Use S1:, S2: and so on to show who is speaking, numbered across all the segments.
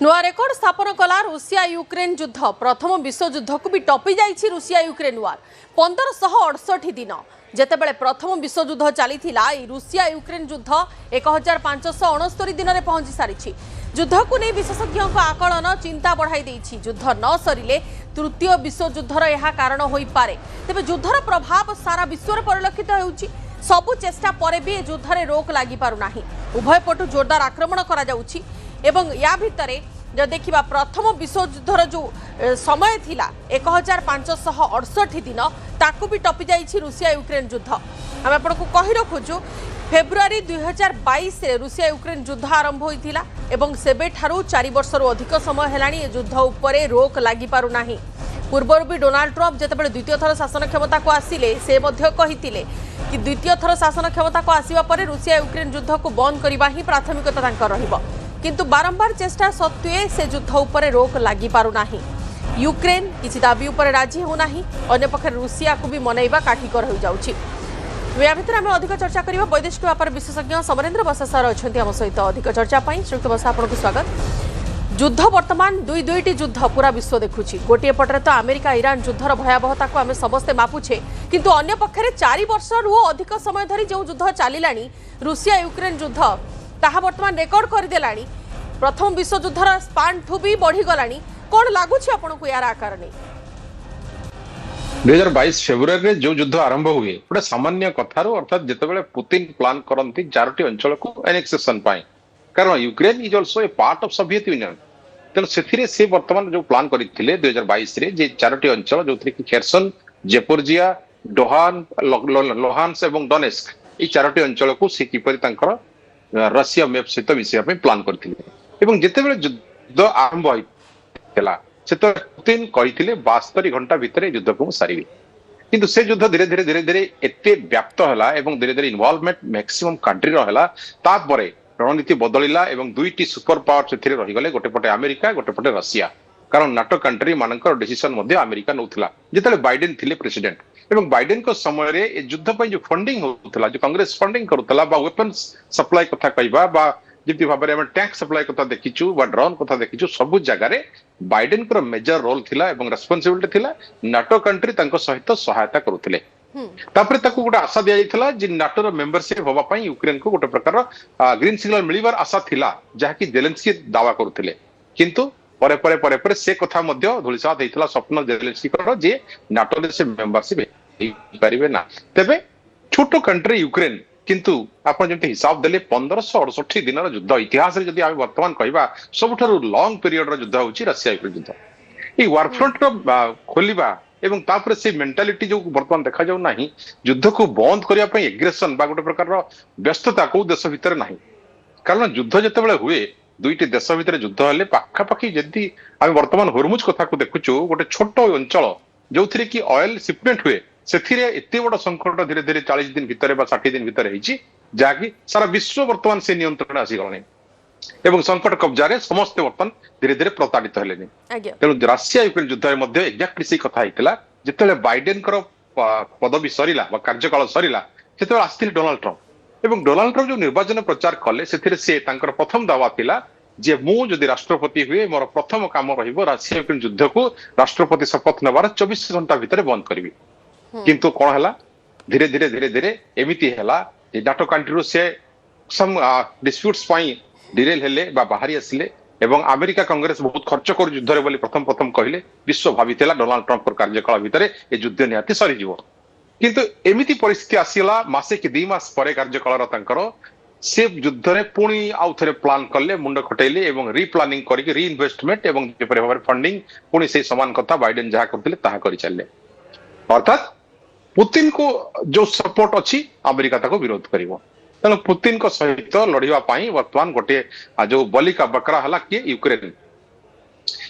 S1: नुआ रेकर्ड स्थापन कला रूसिया यूक्रेन युद्ध प्रथम विश्वयुद्ध को भी टपी जाइए रूसिया यूक्रेन वार 1568 दिन जेतेबेले प्रथम विश्वयुद्ध चली रूसिया यूक्रेन युद्ध 1569 दिन में पहुंची सारी युद्ध को नहीं विशेषज्ञों आकलन चिंता बढ़ाई युद्ध न सरिले तृतीय विश्वयुद्धर यह कारण हो पारे तेबे युद्धर प्रभाव सारा विश्व में परिलक्षित होउछि सबु चेष्टा पर भी युद्धरे रोक लगी पारुना उभय पटु जोरदार आक्रमण करा जाउछि एवं या भितरे जो देखा प्रथम विश्वयुद्धर जो समय थिला 1568 दिन ताकू भी टपी जाइए रूसिया यूक्रेन युद्ध आम आपको कही रखुचु फेब्रुआरी 2022 रे रूसिया यूक्रेन युद्ध आरंभ होइथिला एवं सेबे ठारू 4 वर्ष अधिक समय हेलानी युद्ध उपरे रोक लगी पारुना पूर्वर भी डोनाल्ड ट्रम्प जितेबाला द्वितीय थर शासन क्षमता को आसिले से मध्य कहिथिले कि द्वितीय थर शासन क्षमता को आसिबा परे रूसिया यूक्रेन युद्ध को बंद करबा ही प्राथमिकता तांकर रहिबो किंतु बारंबार चेष्टा सत्वे से युद्ध उपरे रोक लगी पारुना यूक्रेन किसी दाबी उपरे राजी होना अन्य पक्ष रूसिया को भी मनैबा काठिकर हो जाउछि या भितर आम अधिक चर्चा करबा वैदेशिक व्यापार विशेषज्ञ समरेंद्र बसा सर अच्छा आम सहित अधिक चर्चा श्रीयुक्त बसा आपको स्वागत युद्ध वर्तमान दुईटी युद्ध पूरा विश्व देखुछि गोटे पटरे तो अमेरिका ईरान युद्धर भयावहता को आम समस्ते मापुछे किंतु अन्य पक्षरे 4 वर्ष अधिक समय धरी जो युद्ध चलिलानी रूसिया यूक्रेन युद्ध ताहा वर्तमान रेकर्ड करदेलानी प्रथम विश्वयुद्धर स्पान ठू भी बढ़ीगलानी कौन लगुच आपको यार आकार नहीं
S2: 2022 फेब्रुआरी जो युद्ध आरंभ हुए गोटे सामान्य कथार अर्थात जितेबाला पुतिन प्लान करती 4टी अंचल को एनेक्सेशन कारण Ukraine is also a part of Soviet union तेणु से वर्तमान जो प्लान करते 2022 रे जे 4टी अंचल जो थी खेरसन जेपोर्जिया डोहान लोहान्स एवं डोनेस्क ये 4टी अंचल को से किपरि तांकर रशिया मैप सहित मिसाइबा प्लान करते जितेबाला युद्ध आरंभ होता से तो पुतिन कहते 72 घंटा भितर युद्ध को सारी किंतु से युद्ध धीरे धीरे धीरे धीरे एते व्याप्त है धीरे धीरे इनवॉल्वमेंट मैक्सिमम कंट्री रहा रणनीति बदलिला एवं दुईटी सुपर पावर से रहीगले गोटे पटे अमेरिका गोटे पटे रशिया कारण नाटो कंट्री मानकर डिसीजन अमेरिका नौला जिते बाइडेन थिले प्रेसिडेंट एवं बाइडेन को समय रे युद्ध पर जो फंडिंग होता जो कांग्रेस फंडिंग करुला वेपन्स सप्लाई कथा कहवा जमी भाव में टैंक सप्लाई कथा देखीचु ड्रोन कथा देखीचु सब जगह बाइडेन को मेजर रोल थिला एवं रेस्पॉन्सिबिलिटी थिला नाटो कंट्री तांको सहित सहायता करुथिले तापर ताकू गोटे आशा दिया जाइथिला जे नाटोर मेंबरशिप होबा पई यूक्रेन को गोटे प्रकार ग्रीन सिग्नल मिलिबार आशा थिला जहाँकि जेलेंस्की दावा करुथिले किंतु परे परे परे परे से कथा मध्य धूलिसात हेइथिला स्वप्न जेलेंस्की कर जे नाटो ने से मेंबरशिप हेइ परिबे ना तेबे छोटो कंट्री यूक्रेन किंतु आपण जंते हिसाब देले 1568 दिन युद्ध इतिहास रे जदि आमे वर्तमान कहबा सबठारु लॉन्ग पीरियड रो युद्ध होची रशिया यूक्रेन युद्ध ई वार फ्रंट रो खोलिबा एवं तापर से मेंटालिटी जो वर्तमान देखा जाऊ नाही युद्ध को बंद करिया पई एग्रेशन बा गोटे प्रकार रो व्यस्तता को देश भीतर नाही कारण युद्ध जतेबेले हुए दुईटी देश भीतर युद्ध हेले पाखापाखी जदि आमे वर्तमान हरमुज कथा को देखुचु गोटे छोट अंचल जो थी कि ऑयल शिपमेंट हुए से एत बड़ संकट धीरे धीरे 40 दिन भितर 60 दिन भितर जहाँकि सारा विश्व वर्तमान से नियंत्रण आसीगलानी एवं संकट कब्जा समस्ते वर्तमान धीरे धीरे प्रताड़ित हेले तेणु रशिया यूक्रेन युद्ध एक्जाक्टली से कथा होता जिते बाइडेन पदवी सरीला कार्यकाल सरीला से आसते डोनाल्ड ट्रम्प एवं डोनाल्ड ट्रम्प जो निर्वाचन प्रचार कले से प्रथम दावा थिला जे मु जदि राष्ट्रपति हुए मोर प्रथम काम रहिबो रशिया यूक्रेन युद्ध को राष्ट्रपति शपथ नेबार 24 घंटा भितर बंद करिवि किंतु कौन है धीरे धीरे धीरे धीरे एमती है नाटो कंट्री से सम डिस्प्यूट्स डिरेल हेले बाहरी आसिले एवं अमेरिका कांग्रेस बहुत खर्च कर युद्ध बोली प्रथम प्रथम कहले विश्व भावी डोनाल्ड ट्रम्प कार्यकाल भितर ये युद्ध निहाती सरीज किंतु एमती परिस्थिति आसीगला मासे कि 2 मास पर कार्यकाल से युद्ध में पुणी आउ थे प्लान कले मुंड खटेले एवं रिप्लानिंग करके रीइन्वेस्टमेंट एवं जेपरि भाव फंडिंग पुणी से समान कथा बाइडेन जहाँ करते ताहा करि चलले अर्थात पुतिन को जो सपोर्ट अच्छी अमेरिका ताको विरोध करिवो तेणु पुतिन को सहित लड़िवा पाई वर्तमान गोटे जो बलि का बकरा हला कि यूक्रेन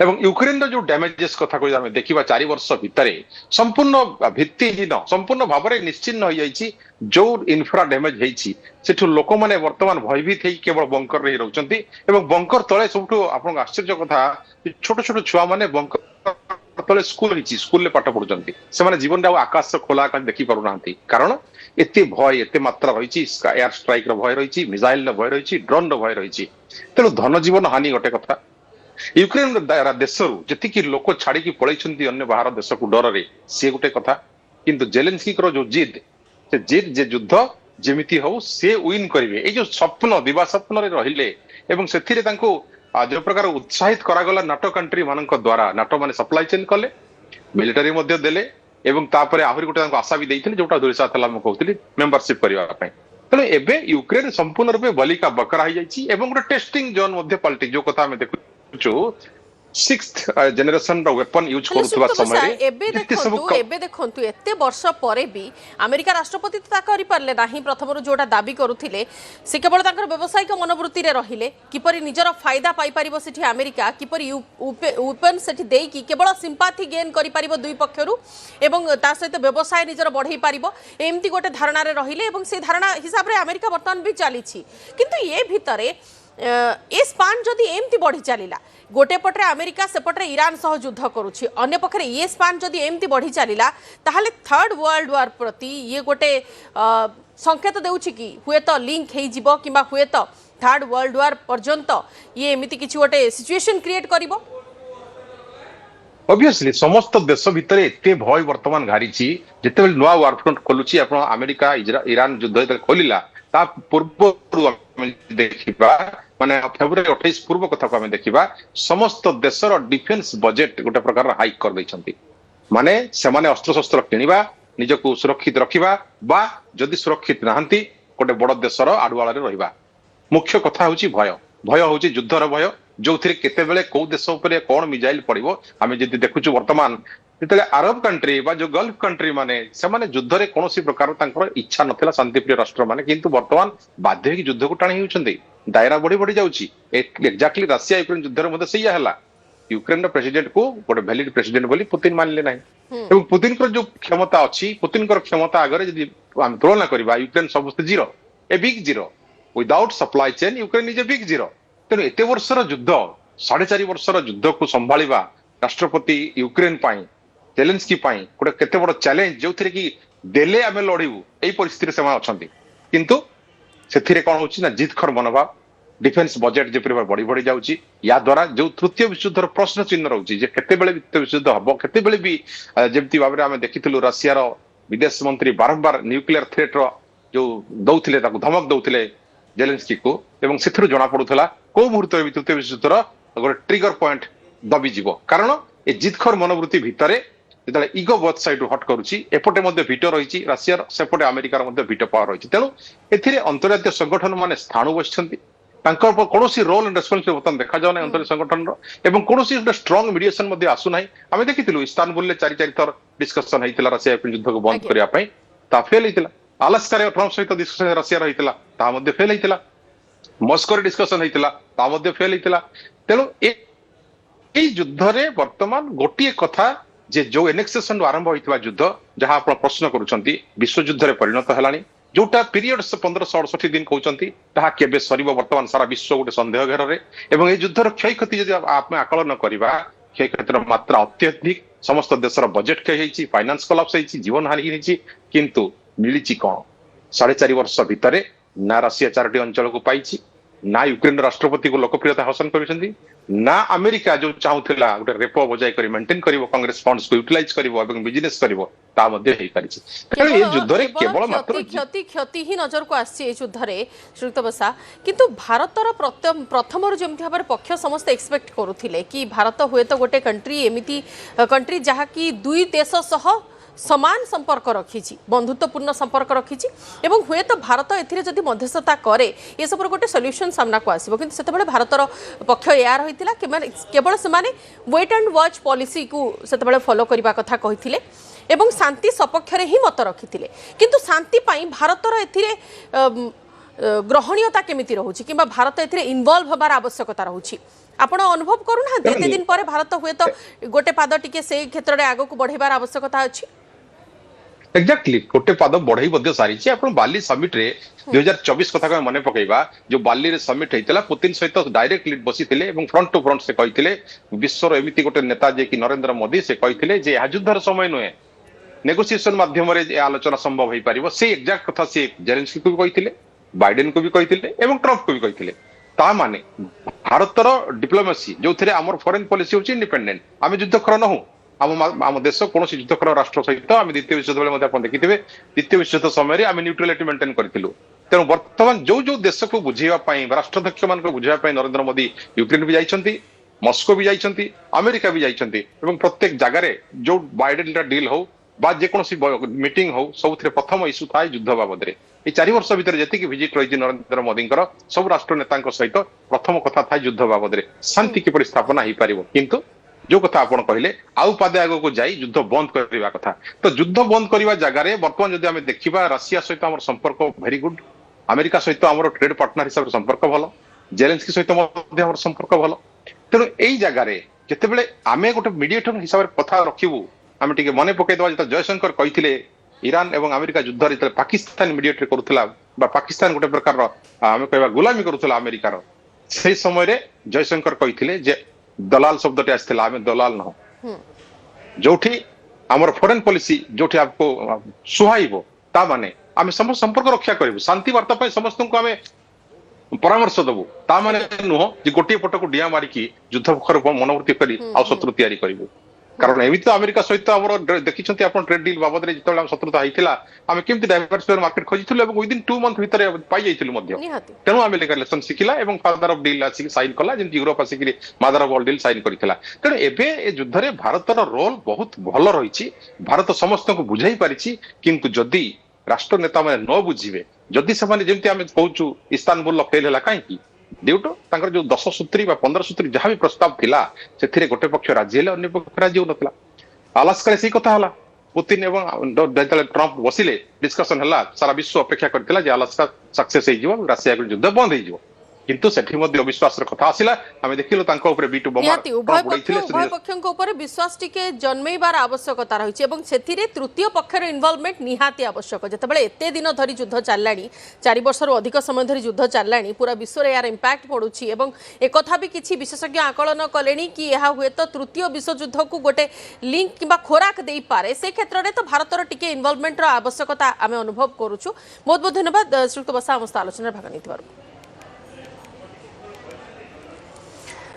S2: एवं यूक्रेन जो डैमेजेस कथा को आमे देखिबा 4 वर्ष भितरे संपूर्ण भित्तिहीन संपूर्ण भाव में निश्चिन्न हो जाइछि जो इन्फ्रा डैमेज हेछि सेठु लोक माने वर्तमान भयभीत हे केवल बंकर रही रहउचंती एवं बंकर तळे सबठु आपन आश्चर्य कथा छोट छोट छुआ माने बंकर तळे स्कूल ले पाठ पढुचंती से माने जीवन रे आकाश खोला आकाश देखि पारु नांती कारण एते भय एते मात्रा रहिछि एयर स्ट्राइक रो भय रहिछि मिसाइल रो भय रहिछि ड्रोन रो भय रहिछि तेणु धन जीवन हानि गोटे कथा ୟୁକ୍ରେନ ଦେଶରୁ ଯେତିକି ଲୋକ ଛାଡିକି ପଳେଇଛନ୍ତି ଅନ୍ୟ ବାହାର ଦେଶକୁ ଡରରେ ସିଏ ଗୋଟେ କଥା, କିନ୍ତୁ ଜେଲେନ୍ସ୍କିଙ୍କର ଯୋଉ ଜିଦ୍, ସେ ଜିଦ୍ ଯେ ଯୁଦ୍ଧ ଯେମିତି ହଉ ସେ ୱିନ୍ କରିବେ, ଏଇ ଯୋଉ ସ୍ୱପ୍ନ ଦିବା ସ୍ୱପ୍ନରେ ରହିଲେ ଏବଂ ସେଥିରେ ତାଙ୍କୁ ଯୋଉ ପ୍ରକାର ଉତ୍ସାହିତ କରାଗଲା ନାଟୋ କଣ୍ଟ୍ରି ମାନଙ୍କ ଦ୍ୱାରା, ନାଟୋ ମାନେ ସପ୍ଲାଇ ଚେନ୍ କଲେ, ମିଲିଟାରୀ ମଧ୍ୟ ଦେଲେ ଏବଂ ତାପରେ ଆହୁରି ଗୋଟେ ତାଙ୍କୁ ଆଶା ବି ଦେଇଥିଲେ ଯୋଉଟା ଦୁରିଶା ଥିଲା ମୁଁ କହୁଥିଲି ମେମ୍ବରସିପ କରିବା ପାଇଁ। ତେଣୁ ଏବେ ୟୁକ୍ରେନ ସମ୍ପୂର୍ଣ୍ଣ ରୂପେ ବଲିକା ବକରା ହେଇଯାଇଛି ଏବଂ ଗୋଟେ ଟେଷ୍ଟିଂ ଜୋନ୍ ମଧ୍ୟ ପାଲଟି, ଯୋଉ କଥା ଆମେ ଦେଖୁଛୁ ସିକ୍ସଥ ଜେନେରେସନ ର ୱେପନ ୟୁଜ
S1: ହେଲେ
S2: କରୁଥିବା
S1: ସୁବ୍ରତ
S2: ସମୟରେ
S1: ସାର୍, ଏବେ ଦେଖନ୍ତୁ ଏତେ ବର୍ଷ ପରେ ବି ଆମେରିକା ରାଷ୍ଟ୍ରପତି ତ ତା କରିପାରିଲେ ନାହିଁ। ପ୍ରଥମରୁ ଯୋଉଟା ଦାବି କରୁଥିଲେ ସେ କେବଳ ତାଙ୍କର ବ୍ୟବସାୟିକ ମନୋବୃତ୍ତିରେ ରହିଲେ, କିପରି ନିଜର ଫାଇଦା ପାଇପାରିବ ସେଠି ଆମେରିକା, କିପରି ୱେପନ ସେଠି ଦେଇକି କେବଳ ସିମ୍ପାଥି ଗେନ୍ କରିପାରିବ ଦୁଇ ପକ୍ଷରୁ ଏବଂ ତା ସହିତ ବ୍ୟବସାୟ ନିଜର ବଢ଼େଇ ପାରିବ, ଏମିତି ଗୋଟେ ଧାରଣାରେ ରହିଲେ ଏବଂ ସେ ଧାରଣା ହିସାବରେ ଆମେରିକା ବର୍ତ୍ତମାନ ବି ଚାଲିଛି। କିନ୍ତୁ ଏ ଭିତରେ ए स्पान जदि एमती बढ़ी चलला, गोटे पटे अमेरिका सेपटे ईरान सह युद्ध करुछि, अन्य पक्षरे ये स्पान जदि एमती बढ़ी चलला ताहले थर्ड वर्ल्ड वार प्रति ये गोटे संकेत देउछि कि हुए तो लिंक हेइ जिवो किबा हुए तो थर्ड वर्ल्ड वार पर्यंत ये एमती किछि गोटे सिचुएशन क्रिएट करिवो।
S2: ऑब्वियसली समस्त देश भितर एते भय वर्तमान घारी जिते नुआ वार फ्रंट खोलुची आपण अमेरिका ईरान युद्ध जेते खोलिला ता पूर्व देखिबा माने फेब्रुआरी 28 पूर्व कथा को हमें देखिबा समस्त देशर डिफेंस बजेट गोटे प्रकार हाइक कर दैछंती, माने सेमाने अस्त्र शस्त्र किनिबा निजको सुरक्षित रखिबा बा जदि सुरक्षित नाहंती गोटे बड़ देशर आडुआଳରେ रहिबा। मुख्य कथा होची भय, भय होची युद्धर भय जो थिरे केते बेले को देश ऊपर कोन मिसाइल पड़िबो। आमे जदि देखुछु वर्तमान जेतले अरब कंट्री बा जो गल्फ कंट्री माने सेमाने युद्ध रे कोनोसी प्रकार तांकर इच्छा नथिला शांतिप्रिय राष्ट्र माने, किंतु वर्तमान बाध्य कि युद्ध को टाणी होउछन्ती, दायरा बढ़ी बढ़ी जाउची। एक्जेक्टली रशिया यूक्रेन युद्ध रे मध्ये सैया हला, यूक्रेन रो प्रेसिडेंट को गोटे वैलिड प्रेसिडेंट बोली पुतिन मानले नाही एवं पुतिन को जो क्षमता अछि, पुतिन को क्षमता आगरे यदि हम तुलना करबा यूक्रेन सबसे zero, a big zero without supply chain Ukraine is a big zero. तेणु एते वर्षर युद्ध 4.5 वर्षर युद्ध को संभाळिबा राष्ट्रपति यूक्रेन पाई जेलेन्स्की पाई गोटे केते बड़ चैलेंज जो थिरे कि देले आमे लड़िबू एई परिस्थिति से अछंती, किंतु सेथिरे कोन होची ना जितखर मनोभाव, डिफेंस बजेट जे परिवार बढ़ी बढ़ी जाउची, या द्वारा जो तृतीय विश्वयुद्धर प्रश्न चिन्ह रहउची जे केते बेले तृतीय विश्वयुद्ध हबो, केते बेले भी जेमती भाबरे आमे देखिथिलु रशिया रो विदेश मंत्री बारंबार न्यूक्लियर थ्रेट रो जो दउथिले ताकू धमक दउथिले जेलेन्स्की को एवं सेथिरु जणा पडुथला को मुहूर्त भी तृतीय विश्वयुद्धर गोटे ट्रिगर पॉइंट दबी जीवो, कारण ए जितखर मनोवृत्ति भितरे जेतले इगो बोथ साइड हट करूची, एपटे मध्ये भिटो रहिची रशिया सेपटे अमेरिकार मध्ये भिटो पावर रहिची। तेणु एथिरे अंतर्जातीय संगठन माने स्थाणु बसिछंती, तांकर कोनोसी रोल एंड रेस्पॉन्सिबिलिटी वर्तमान देखा जाउ नै अंतर्जातीय संगठन रो एवं कोनोसी गोटे स्ट्रांग मीडिएशन मध्ये आसु नै। आमे देखिथिलु इस्तानबुल ले 4 थर डिस्कशन हैतिला रशिया यूक्रेन युद्ध को बंद करिया पई, ता फेल हैतिला। अलास्का रे ट्रम्प सहित डिस्कशन रशिया रहितिला, ता मध्ये फेल हैतिला। मस्को रे डिस्कशन हैतिला, ता मध्ये फेल हैतिला। तेणु ए युद्ध रे वर्तमान गोटिए कथा जे जो एनेक्सेशन आरंभ होइतबा युद्ध जहां आपण प्रश्न करूछंती विश्व युद्ध रे परिणत हलानी, जोटा पीरियड 1568 दिन कहउछंती ताहा केबे सरीबो वर्तमान सारा विश्व गोटे संदेह घेर रे एवं ए युद्धर क्षयक्षति यदि आपमे आकलन करिबा क्षयक्षतिर मात्रा अत्यधिक, समस्त देशर बजेट क्षय हेछि, फाइनान्स कोलैप्स हेछि, जीवन हानि हेछि, किंतु मिलिछि कोन 4.5 वर्ष भितरे ना रशिया 4टी अंचल को पाइछि, ना यूक्रेन राष्ट्रपति को लोकप्रियता हासिल करिसंती, ना अमेरिका जो चाहूला गोटे रेपो बजाय करी मेंटेन करिवो कांग्रेस फंड्स को यूटिलाइज करिवो एवं बिजनेस करिवो ता मध्ये हेइ परिछि। कारण ए युद्ध रे केवल मात्र
S1: क्षति ही नजर को आसी ए युद्ध रे श्रीयुक्त बसा, किंतु भारतर प्रथम जेमति भाबरे पक्ष समस्त एक्सपेक्ट करूथिले कि भारत हुए तो गोटे कंट्री एमिति कंट्री जहा कि दुई देश सह समान संपर्क रखी, बंधुत्वपूर्ण संपर्क रखी एवं हुए तो भारत एथिरे जदि मध्यस्थता करे ये सब गोटे सॉल्यूशन सामना को आसीबो, किंतु सेतेबेले भारतर पक्ष या रहितिला केवल सेमाने वेट एंड वॉच पॉलिसी को सेतेबेले फॉलो करबा कथा कहिथिले एवं शांति सपक्षरे ही मत रखिथिले, किंतु शांति पाई भारतर एथिरे ग्रहणीयता केमिति रहउची किबा भारत एथिरे इन्वॉल्व होबार आवश्यकता रहउची। आपण अनुभव करूना एते दिन पर भारत हुए तो गोटे पाद टिके से क्षेत्र रे आगो को बढ़ेबार आवश्यकता अछि।
S2: एक्जेक्टली गोटे पाद बढ़ई मध्य सारी आप बाली समिट रे 2024 कथा मन पकईबा जो बाली रे समिट होता पुतिन सहित डायरेक्ट लीड बसी फ्रंट टू फ्रंट से कहते विश्वर एमती गोटे नेता जे कि नरेंद्र मोदी से कहते युद्धर समय नुहे नेगोसिएशन माध्यम आलोचना संभव हो पार से एक्जाक्ट कथा से जेलेन्स्की को भी कहते, बाइडेन को भी कहते एवं ट्रम्प को भी कहते। ता माने भारतर डिप्लोमेसी जो आम फॉरेन पॉलिसी हूँ इंडिपेंडेंट आम युद्धकर नहु आम देश कौन युद्धकर राष्ट्र सहित आम द्वितीय विश्वयुद्ध बेले देखिथे द्वितीय विश्वयुद्ध समय आम न्यूट्रालिटी मेंटेन करूँ तेणु बर्तमान जो जो देश को बुझेवाई राष्ट्रध्यक्ष मान बुझेवाई नरेंद्र मोदी यूक्रेन भी जाइछंती मस्को भी जाइछंती अमेरिका भी जाइछंती एवं प्रत्येक जगह जो बाइडेन डील हो बा जेकोसी मीटिंग हो सब प्रथम इश्यू था युद्ध बाबद में ये 4 वर्ष भितर जी विजिट रही नरेंद्र मोदी सब राष्ट्र नेता सहित प्रथम कथा था युद्ध बाबद में शांति किपरि स्थापना हो पार किंतु जो कथा आप कहले आउ पादे आग को जाई युद्ध बंद करवा कथा तो युद्ध बंद करवा जगह बर्तमान जब आम देखा रशिया सहित आम संपर्क वेरी गुड अमेरिका सहित आम ट्रेड पार्टनर हिसाब से संपर्क भल जेलेंस्की सहित संपर्क भल तेणु यही जगार जिते आम गोटे मीडिएटर हिसाब से कथा रखू आम टे मन पकईदे जो जयशंकर कहते ईरान एवं अमेरिका युद्ध जो पाकिस्तान मीडिएटर करुला पाकिस्तान गोटे प्रकार आम कह गुलामी करुला अमेरिकार से समय जयशंकर कहते दलाल शब्द आसाला आम दलाल न जो आमर फॉरेन पॉलिसी जो आपको सुहाइब ता माने आम समस्त संपर्क रक्षा करूँ शांति वार्ता समस्त को आम परामर्श दबू ता माने नुह गोटे पट को डिया मारिकी युद्ध मनोवृत्ति करी शत्रु तैयारी करूँ कारण एमती तो अमेरिका सहित आम देखी ट्रेड डील बाबद में जो शत्रुता होता आम केमती डाइवर्सिफायर मार्केट खोजी विदिन 2 मंथ भितर पाई तेणु आम लेसन शिखला और फादर ऑफ डील आसिक साइन कला जमी यूरोप आसिक mother of all deal sign करथिला तेणु एबे ए युद्ध रे भारतर रोल बहुत भल रही भारत समस्त को बुझाई पारिछि किंतु जदि राष्ट्र नेता मैंने न बुझे जदि से जमी आम कहूँ इस्तानबुल फेल है कहीं ड्यू टू जो 10 सूत्री 15 सूत्री जहाँ भी प्रस्ताव थिला से गोटे पक्ष राजी है अन्य पक्ष राजी होना अलास्का से कथा है पुतिन एवं ट्रंप बसिले डिस्कसन है सारा विश्व अपेक्षा करथिला जे अलास्का सक्सेस हो राशिया युद्ध बंद हो किंतु सेठी मध्य विश्वास कथा आसिला आमे देखिलो तांको ऊपर B2 बोमा
S1: उभय पक्षक ऊपर विश्वास टिके जन्मेबार आवश्यकता रही एवं सेथिरे तृतीय पक्षर इन्वॉल्वमेंट निहाती आवश्यक जेतेबेले एते दिन धरी युद्ध चललानी 4 वर्षर अधिक समय धरी युद्ध चललानी पूरा विश्व रे यार इंपैक्ट पडुची एवं एकथा भी किछि विशेषज्ञ आकलन कलेनी कि यहा हुए तो तृतीय विश्व युद्ध को गोटे लिंक किबा खोराक देई पारे से क्षेत्र रे तो भारतर टिके इन्वॉल्वमेंट रो आवश्यकता आमे अनुभव करूछु बहुत बहुत धन्यवाद श्रीयुक्त बसा आलोचना भाग नहीं